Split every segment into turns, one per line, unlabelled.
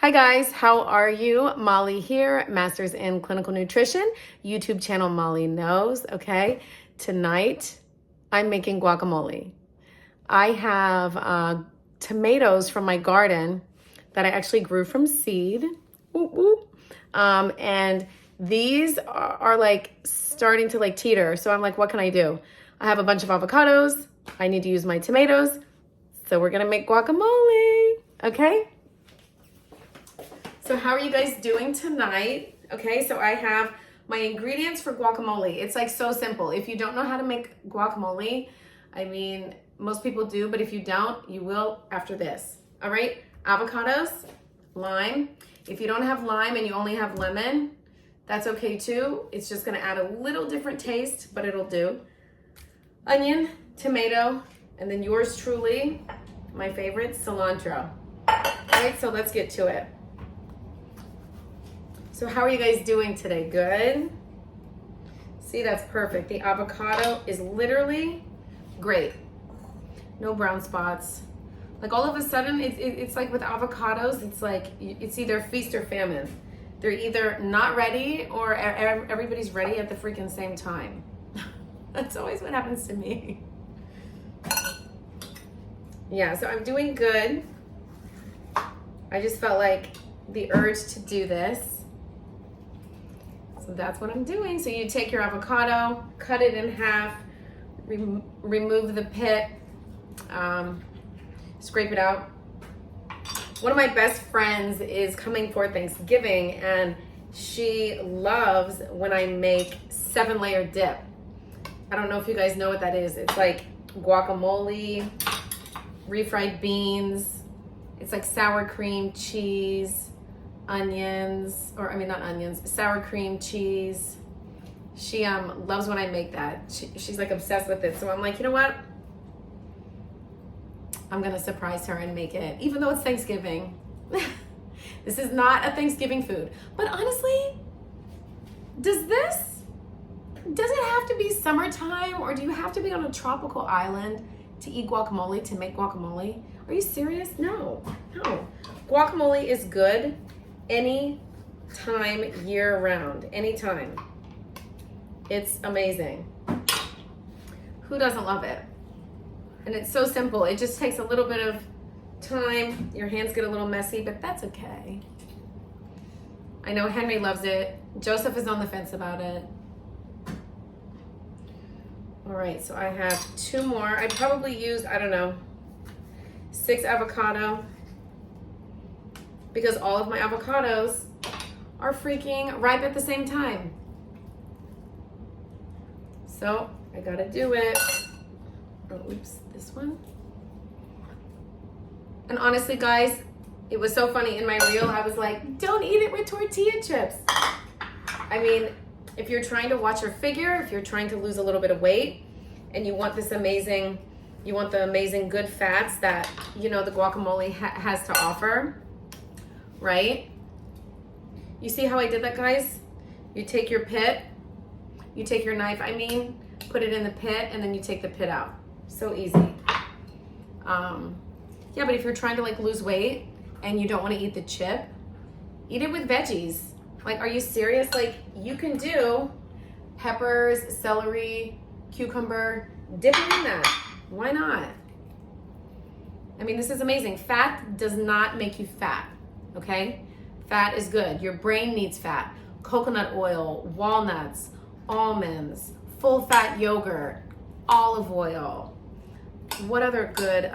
Hi guys, how are you? Molly here, Masters in Clinical Nutrition, YouTube channel Molly Knows, okay? Tonight, I'm making guacamole. I have tomatoes from my garden that I actually grew from seed. Whoop, whoop. And these are like starting to like teeter. So I'm like, what can I do? I have a bunch of avocados. I need to use my tomatoes. So we're gonna make guacamole, okay? So how are you guys doing tonight? Okay, so I have my ingredients for guacamole. It's like so simple. If you don't know how to make guacamole, I mean, most people do, but if you don't, you will after this. All right, avocados, lime. If you don't have lime and you only have lemon, that's okay too. It's just gonna add a little different taste, but it'll do. Onion, tomato, and then yours truly, my favorite, cilantro. All right, so let's get to it. So how are you guys doing today? Good? See, that's perfect. The avocado is literally great. No brown spots. Like all of a sudden, it's like with avocados, it's like, it's either feast or famine. They're either not ready or everybody's ready at the freaking same time. That's always what happens to me. Yeah, so I'm doing good. I just felt like the urge to do this. So that's what I'm doing. So you take your avocado, cut it in half, remove the pit, scrape it out. One of my best friends is coming for Thanksgiving and she loves when I make 7-layer dip. I don't know if you guys know what that is. It's like guacamole, refried beans. It's like sour cream, cheese, onions, or I mean not onions, sour cream, cheese. She loves when I make that. She's like obsessed with it. So I'm like, you know what? I'm gonna surprise her and make it, even though it's Thanksgiving. This is not a Thanksgiving food. But honestly, does it have to be summertime, or do you have to be on a tropical island to eat guacamole, to make guacamole? Are you serious? No. Guacamole is good any time, year round, anytime. It's amazing. Who doesn't love it? And it's so simple. It just takes a little bit of time. Your hands get a little messy, but that's okay. I know Henry loves it. Joseph is on the fence about it. All right, so I have 2 more. I probably used, I don't know, 6 avocado, because all of my avocados are freaking ripe at the same time. So I gotta do it. Oh, oops, this one. And honestly, guys, it was so funny in my reel. I was like, don't eat it with tortilla chips. I mean, if you're trying to watch your figure, if you're trying to lose a little bit of weight, and you want the amazing good fats that, you know, the guacamole has to offer, right? You see how I did that, guys? You take your pit, you take your knife, put it in the pit, and then you take the pit out. So easy. Yeah, but if you're trying to like lose weight and you don't want to eat the chip, eat it with veggies. Like, are you serious? Like, you can do peppers, celery, cucumber, dip it in that. Why not? I mean, this is amazing. Fat does not make you fat, okay? Fat is good. Your brain needs fat. Coconut oil, walnuts, almonds, full fat yogurt, olive oil. What other good,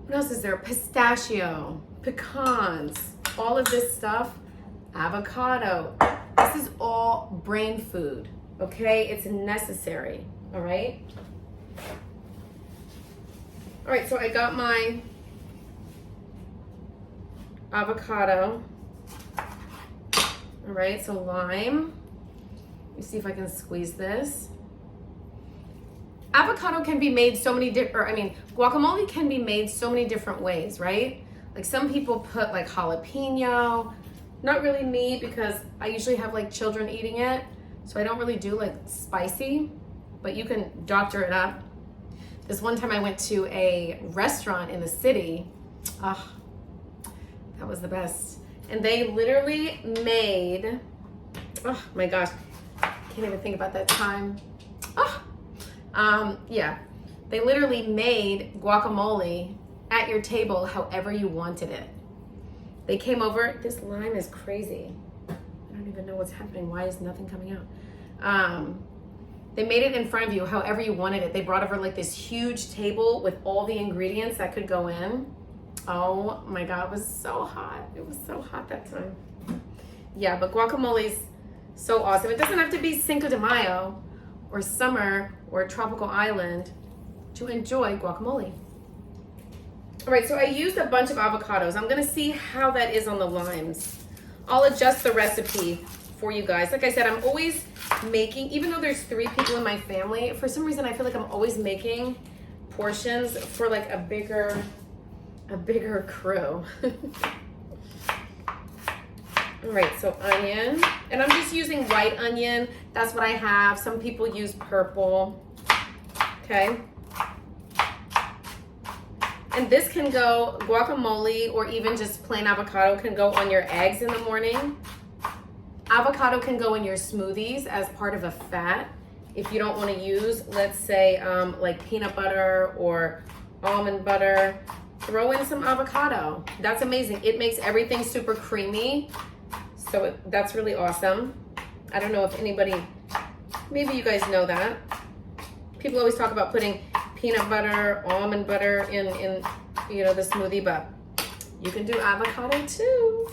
what else is there? Pistachio, pecans, all of this stuff, avocado. This is all brain food, okay? It's necessary, all right? All right, so I got my avocado. All right, so lime. Let me see if I can squeeze this. Avocado can be made so many different, guacamole can be made so many different ways, right? Like some people put like jalapeno, not really me because I usually have like children eating it. So I don't really do like spicy, but you can doctor it up. This one time I went to a restaurant in the city. That was the best. And they literally made, oh my gosh, can't even think about that time. Yeah, they literally made guacamole at your table however you wanted it. They came over, this lime is crazy. I don't even know what's happening. Why is nothing coming out? They made it in front of you however you wanted it. They brought over like this huge table with all the ingredients that could go in. Oh my God, it was so hot. It was so hot that time. Yeah, but guacamole's so awesome. It doesn't have to be Cinco de Mayo or summer or a tropical island to enjoy guacamole. All right, so I used a bunch of avocados. I'm gonna see how that is on the limes. I'll adjust the recipe for you guys. Like I said, I'm always making, even though there's 3 people in my family, for some reason I feel like I'm always making portions for like a bigger crew. All right, so onion, and I'm just using white onion. That's what I have. Some people use purple, okay? And this can go, guacamole or even just plain avocado can go on your eggs in the morning. Avocado can go in your smoothies as part of a fat. If you don't want to use, let's say, like peanut butter or almond butter, throw in some avocado. That's amazing. It makes everything super creamy. So that's really awesome. I don't know if anybody, maybe you guys know that. People always talk about putting peanut butter, almond butter in you know, the smoothie, but you can do avocado too.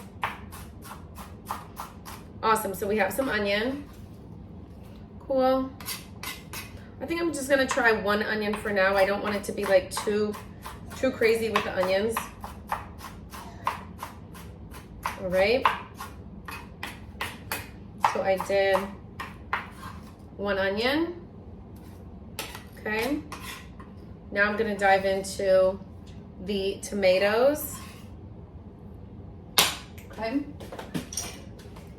Awesome, so we have some onion. Cool. I think I'm just gonna try 1 onion for now. I don't want it to be like too crazy with the onions. All right. So I did 1 onion. Okay. Now I'm gonna dive into the tomatoes. Okay.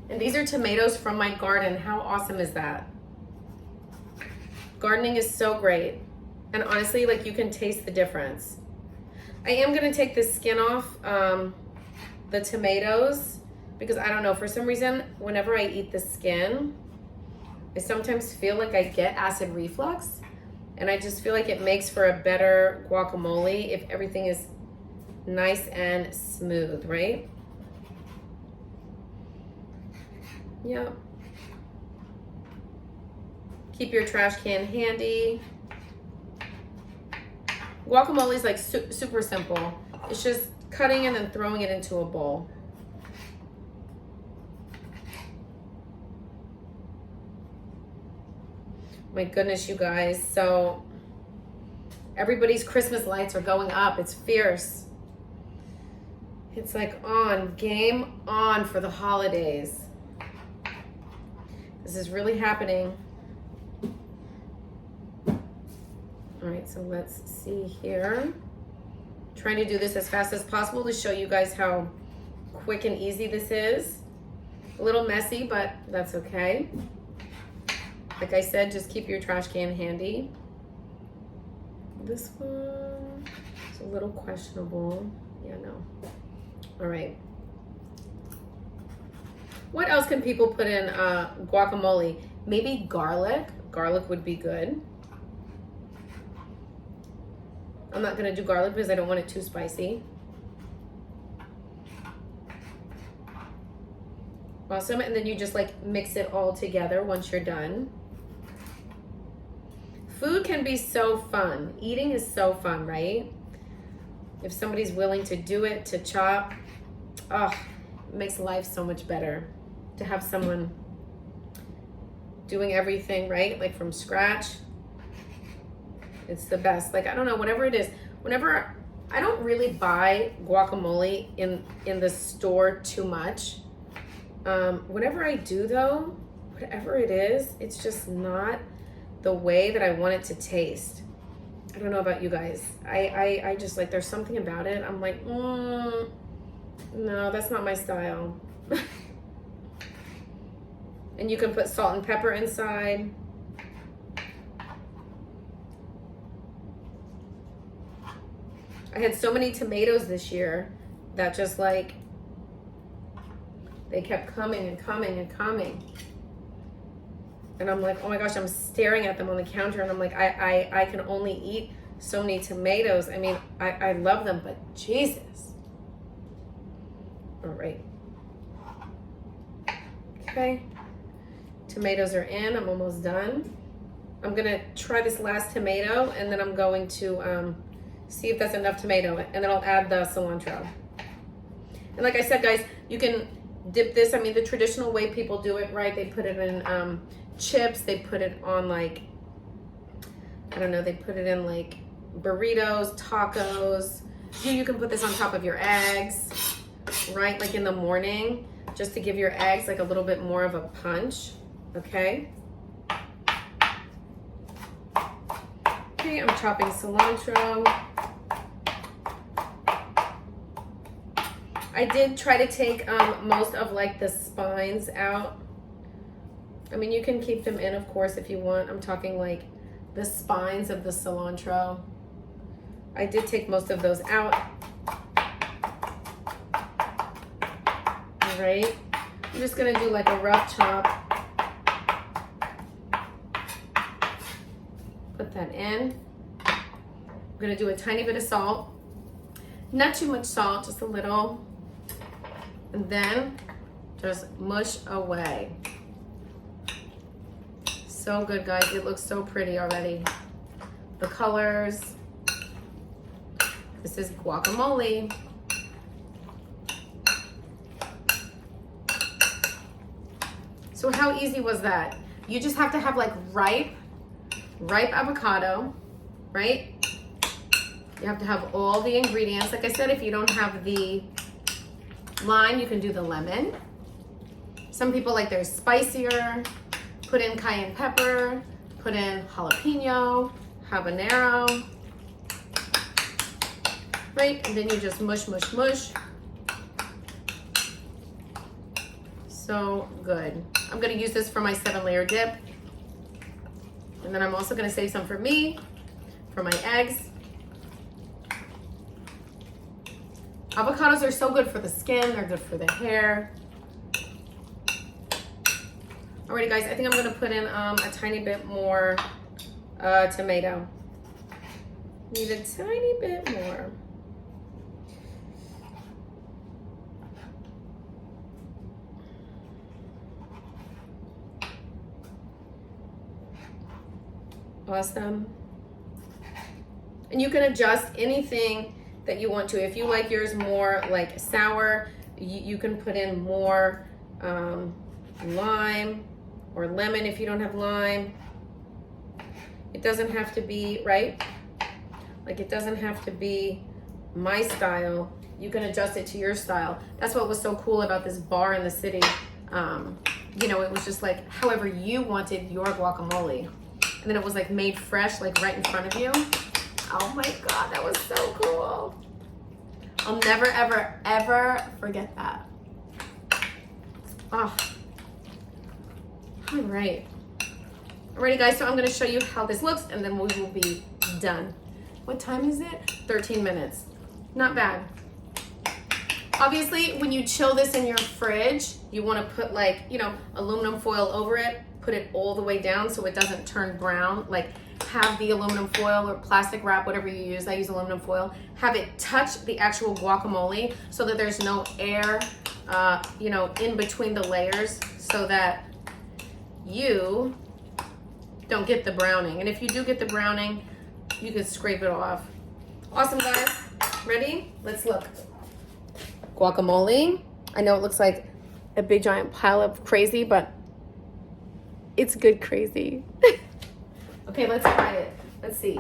And these are tomatoes from my garden. How awesome is that? Gardening is so great. And honestly, like, you can taste the difference. I am gonna take the skin off the tomatoes because I don't know, for some reason, whenever I eat the skin, I sometimes feel like I get acid reflux, and I just feel like it makes for a better guacamole if everything is nice and smooth, right? Yep. Keep your trash can handy. Guacamole is like super simple. It's just cutting and then throwing it into a bowl. My goodness, you guys. So everybody's Christmas lights are going up. It's fierce. It's like on, game on for the holidays. This is really happening. All right, so let's see here. Trying to do this as fast as possible to show you guys how quick and easy this is. A little messy, but that's okay. Like I said, just keep your trash can handy. This one is a little questionable. Yeah, no. All right. What else can people put in guacamole? Maybe garlic. Garlic would be good. I'm not gonna do garlic because I don't want it too spicy. Awesome, and then you just like mix it all together once you're done. Food can be so fun. Eating is so fun, right? If somebody's willing to do it, to chop, oh, it makes life so much better. To have someone doing everything, right? Like from scratch. It's the best. Like, I don't know, whatever it is. Whenever, I don't really buy guacamole in the store too much. Whenever I do though, whatever it is, it's just not the way that I want it to taste. I don't know about you guys. I just like, there's something about it. I'm like, no, that's not my style. And you can put salt and pepper inside. I had so many tomatoes this year that just like They kept coming and coming and coming. And I'm like, oh my gosh, I'm staring at them on the counter and I'm like, I can only eat so many tomatoes. I mean, I love them, but Jesus. All right. Okay. Tomatoes are in, I'm almost done. I'm gonna try this last tomato and then I'm going to see if that's enough tomato and then I'll add the cilantro. And like I said, guys, you can dip this. I mean, the traditional way people do it, right? They put it in chips. They put it on like, I don't know, they put it in like burritos, tacos. You can put this on top of your eggs, right? Like in the morning, just to give your eggs like a little bit more of a punch, okay? Okay, I'm chopping cilantro. I did try to take most of like the spines out. I mean, you can keep them in, of course, if you want. I'm talking like the spines of the cilantro. I did take most of those out. All right. I'm just gonna do like a rough chop. Put that in. I'm gonna do a tiny bit of salt. Not too much salt, just a little. And then just mush away. So good, guys. It looks so pretty already. The colors. This is guacamole. So how easy was that? You just have to have like ripe avocado, right? You have to have all the ingredients. Like I said, if you don't have the lime, you can do the lemon. Some people like theirs spicier. Put in cayenne pepper, put in jalapeno, habanero, right? And then you just mush, mush, mush. So good. I'm gonna use this for my 7-layer dip. And then I'm also gonna save some for me, for my eggs. Avocados are so good for the skin, they're good for the hair. Alrighty, guys, I think I'm gonna put in a tiny bit more tomato. Need a tiny bit more. Awesome. And you can adjust anything that you want to. If you like yours more like sour, you can put in more lime or lemon if you don't have lime. It doesn't have to be, right? Like it doesn't have to be my style. You can adjust it to your style. That's what was so cool about this bar in the city. You know, it was just like however you wanted your guacamole. And then it was like made fresh, like right in front of you. Oh my God, that was so cool. I'll never, ever, ever forget that. Oh. All right. Alrighty, guys, so I'm gonna show you how this looks and then we will be done. What time is it? 13 minutes. Not bad. Obviously, when you chill this in your fridge, you wanna put like, you know, aluminum foil over it, put it all the way down so it doesn't turn brown. Like have the aluminum foil or plastic wrap, whatever you use, I use aluminum foil, have it touch the actual guacamole so that there's no air, you know, in between the layers so that you don't get the browning. And if you do get the browning, you can scrape it off. Awesome, guys. Ready? Let's look. Guacamole. I know it looks like a big giant pile of crazy, but it's good crazy. Okay, let's try it. Let's see.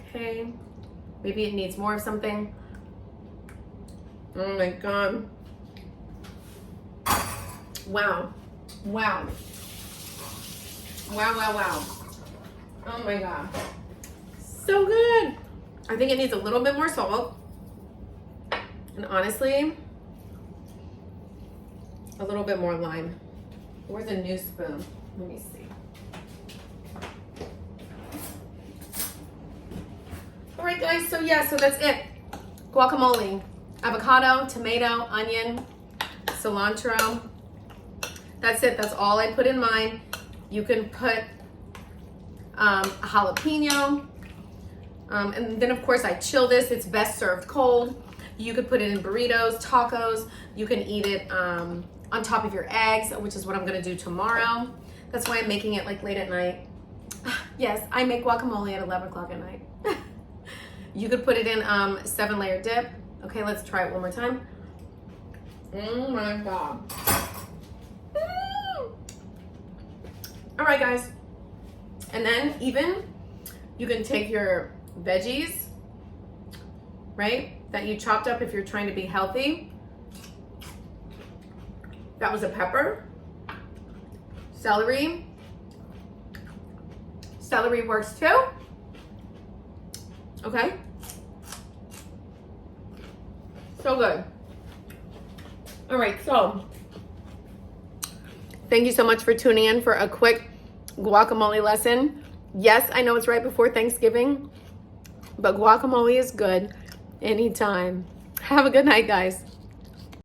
Okay. Maybe it needs more of something. Oh my God. Wow. Wow. Wow, wow, wow. Oh my God. So good. I think it needs a little bit more salt. And honestly, a little bit more lime. Where's a new spoon? Let me see. All right, guys, so yeah, so that's it. Guacamole. avocado, tomato, onion, cilantro. That's it. That's all I put in mine. You can put a jalapeno. And then of course I chill this. It's best served cold. You could put it in burritos, tacos. You can eat it on top of your eggs, which is what I'm gonna do tomorrow. That's why I'm making it like late at night. Yes, I make guacamole at 11 o'clock at night. You could put it in 7-layer dip. Okay, let's try it one more time. Oh my God. All right, guys. And then even you can take your veggies, right, that you chopped up if you're trying to be healthy. That was a pepper. Celery. Celery works too. Okay. So good. All right, so thank you so much for tuning in for a quick guacamole lesson. Yes, I know it's right before Thanksgiving, but guacamole is good anytime. Have a good night, guys.